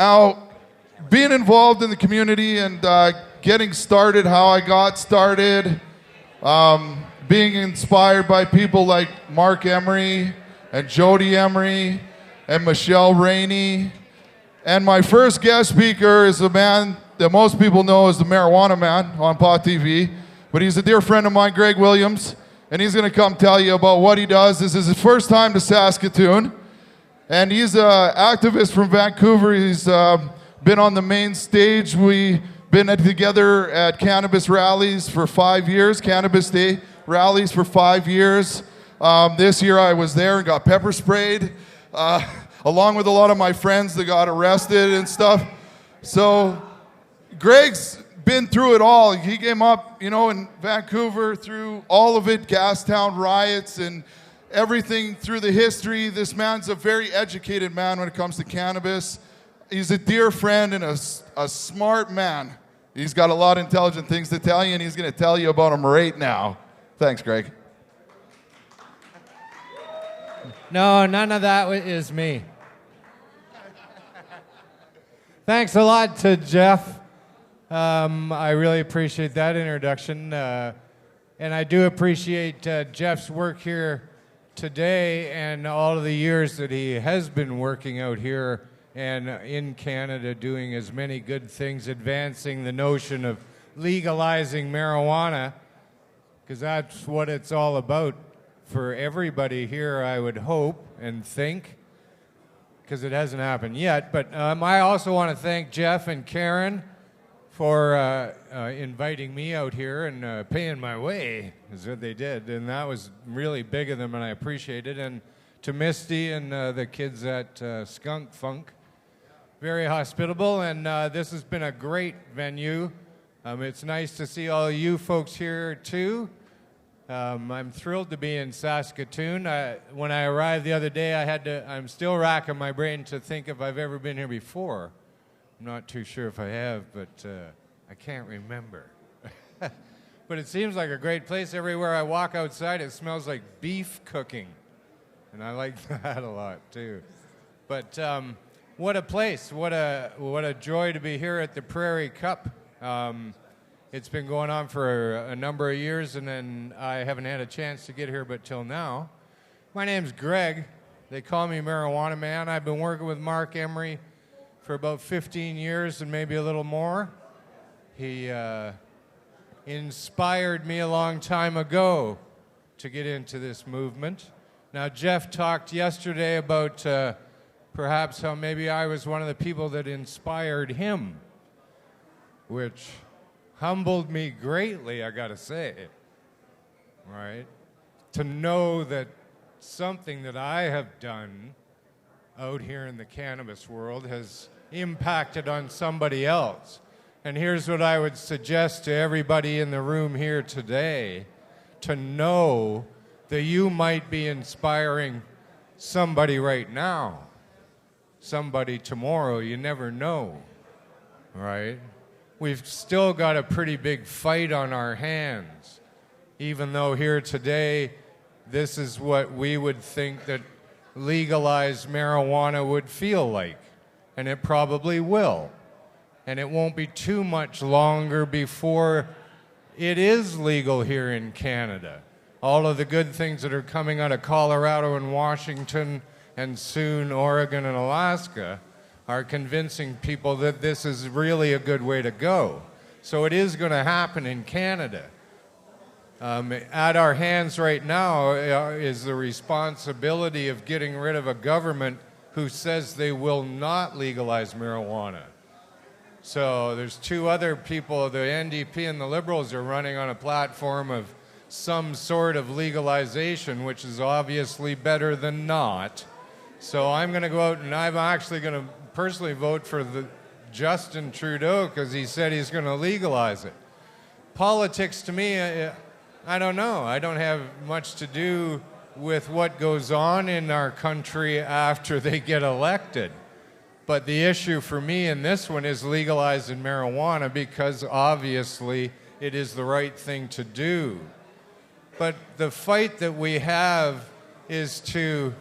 Now, being involved in the community and getting started, how I got started, being inspired by people like Mark Emery and Jody Emery and Michelle Rainey. And my first guest speaker is a man that most people know as the Marijuana Man on Pot TV, but he's a dear friend of mine, Greg Williams, and he's going to come tell you about what he does. This is his first time to Saskatoon, and he's an activist from Vancouver. He's been on the main stage. We've been together at cannabis rallies for 5 years, Cannabis Day rallies for 5 years. This year I was there and got pepper sprayed, along with a lot of my friends that got arrested and stuff. So Greg's been through it all. He came up, in Vancouver through all of it, Gastown riots and everything through the history. This man's a very educated man when it comes to cannabis. He's a dear friend and a smart man. He's got a lot of intelligent things to tell you, and he's going to tell you about them right now. Thanks, Greg. No, none of that is me. Thanks a lot to Jeff. I really appreciate that introduction. And I do appreciate Jeff's work here today and all of the years that he has been working out here and in Canada doing as many good things, advancing the notion of legalizing marijuana, because that's what it's all about for everybody here, I would hope and think, because it hasn't happened yet. But I also want to thank Jeff and Karen for inviting me out here and paying my way, is what they did. And that was really big of them, and I appreciate it. And to Misty and the kids at Skunk Funk, very hospitable. And this has been a great venue. It's nice to see all you folks here, too. I'm thrilled to be in Saskatoon. When I arrived the other day, I'm still racking my brain to think if I've ever been here before. I'm not too sure if I have, but I can't remember. But it seems like a great place. Everywhere I walk outside, it smells like beef cooking. And I like that a lot, too. But what a place. What a joy to be here at the Prairie Cup. It's been going on for a number of years, and then I haven't had a chance to get here but till now. My name's Greg. They call me Marijuana Man. I've been working with Mark Emery for about 15 years and maybe a little more. He inspired me a long time ago to get into this movement. Now, Jeff talked yesterday about perhaps how maybe I was one of the people that inspired him, which humbled me greatly, I gotta say, right? To know that something that I have done out here in the cannabis world has impacted on somebody else. And here's what I would suggest to everybody in the room here today, to know that you might be inspiring somebody right now, somebody tomorrow, you never know, right? We've still got a pretty big fight on our hands, even though here today, this is what we would think that legalized marijuana would feel like, and it probably will. And it won't be too much longer before it is legal here in Canada. All of the good things that are coming out of Colorado and Washington and soon Oregon and Alaska are convincing people that this is really a good way to go. So it is going to happen in Canada. At our hands right now is the responsibility of getting rid of a government who says they will not legalize marijuana. So there's two other people, the NDP and the Liberals, are running on a platform of some sort of legalization, which is obviously better than not. So I'm going to go out and I'm actually going to personally vote for Justin Trudeau because he said he's going to legalize it. Politics to me, I don't know. I don't have much to do with what goes on in our country after they get elected. But the issue for me in this one is legalizing marijuana because obviously it is the right thing to do. But the fight that we have is to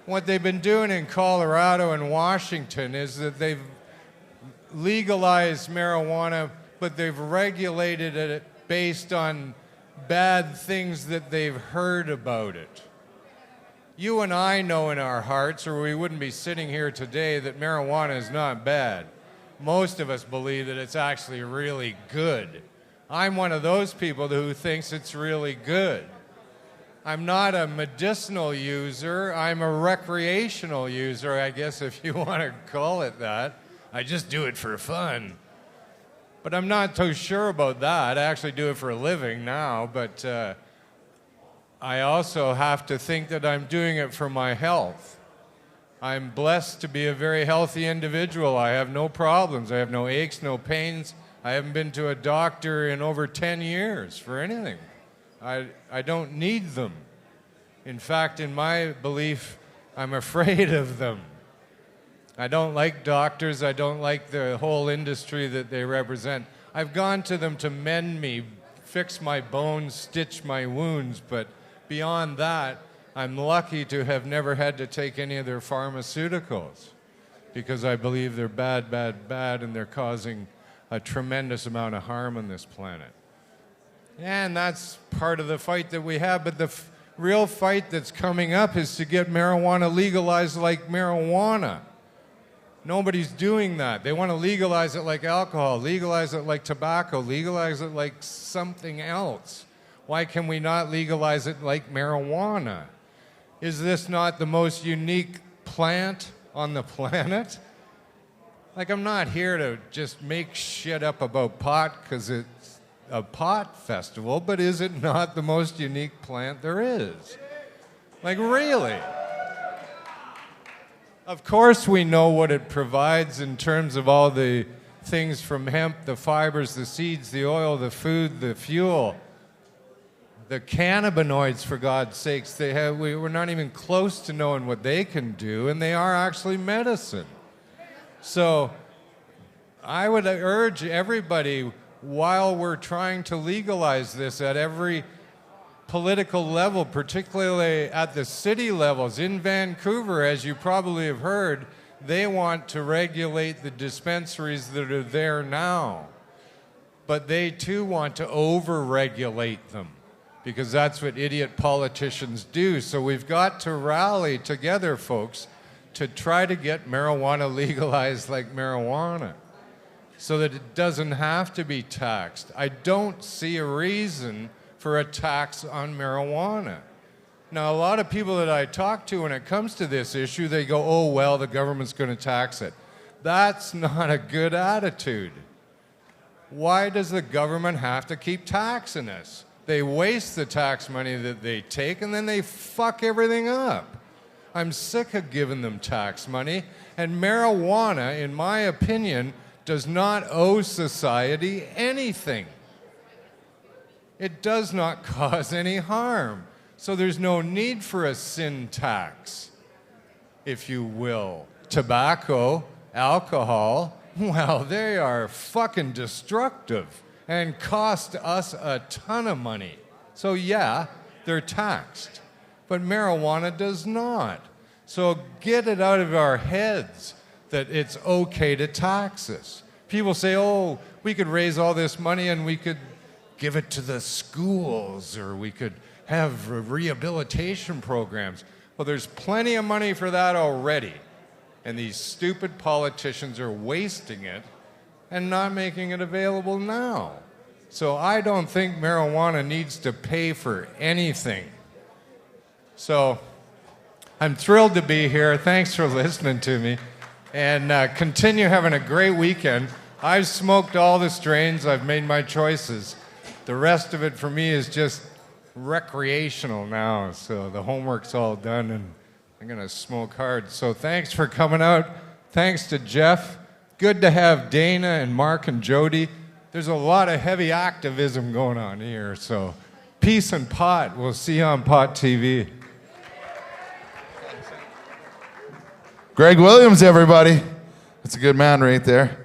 What they've been doing in Colorado and Washington is that they've legalized marijuana, but they've regulated it based on bad things that they've heard about it. You and I know in our hearts, or we wouldn't be sitting here today, that marijuana is not bad. Most of us believe that it's actually really good. I'm one of those people who thinks it's really good. I'm not a medicinal user, I'm a recreational user, I guess, if you want to call it that. I just do it for fun. But I'm not so sure about that. I actually do it for a living now, but I also have to think that I'm doing it for my health. I'm blessed to be a very healthy individual. I have no problems. I have no aches, no pains. I haven't been to a doctor in over 10 years for anything. I don't need them. In fact, in my belief, I'm afraid of them. I don't like doctors. I don't like the whole industry that they represent. I've gone to them to mend me, fix my bones, stitch my wounds, but beyond that, I'm lucky to have never had to take any of their pharmaceuticals because I believe they're bad, bad, bad, and they're causing a tremendous amount of harm on this planet. And that's part of the fight that we have, but the real fight that's coming up is to get marijuana legalized like marijuana. Nobody's doing that. They want to legalize it like alcohol, legalize it like tobacco, legalize it like something else. Why can we not legalize it like marijuana? Is this not the most unique plant on the planet? Like, I'm not here to just make shit up about pot because it's a pot festival, but is it not the most unique plant there is? Like, really? Of course we know what it provides in terms of all the things from hemp, the fibers, the seeds, the oil, the food, the fuel. The cannabinoids, for God's sakes, we're not even close to knowing what they can do, and they are actually medicine. So I would urge everybody, while we're trying to legalize this at every political level, particularly at the city levels, in Vancouver, as you probably have heard, they want to regulate the dispensaries that are there now. But they too want to over-regulate them, because that's what idiot politicians do. So we've got to rally together, folks, to try to get marijuana legalized like marijuana so that it doesn't have to be taxed. I don't see a reason for a tax on marijuana. Now, a lot of people that I talk to when it comes to this issue, they go, oh, well, the government's going to tax it. That's not a good attitude. Why does the government have to keep taxing us? They waste the tax money that they take, and then they fuck everything up. I'm sick of giving them tax money, and marijuana, in my opinion, does not owe society anything. It does not cause any harm. So there's no need for a sin tax, if you will. Tobacco, alcohol, well, they are fucking destructive and cost us a ton of money. So yeah, they're taxed, but marijuana does not. So get it out of our heads that it's okay to tax us. People say, oh, we could raise all this money and we could give it to the schools, or we could have rehabilitation programs. Well, there's plenty of money for that already, and these stupid politicians are wasting it and not making it available now. So I don't think marijuana needs to pay for anything. So I'm thrilled to be here. Thanks for listening to me. And continue having a great weekend. I've smoked all the strains. I've made my choices. The rest of it for me is just recreational now. So the homework's all done, and I'm going to smoke hard. So thanks for coming out. Thanks to Jeff. Good to have Dana and Mark and Jody. There's a lot of heavy activism going on here. So peace and pot. We'll see you on Pot TV. Greg Williams, everybody. That's a good man right there.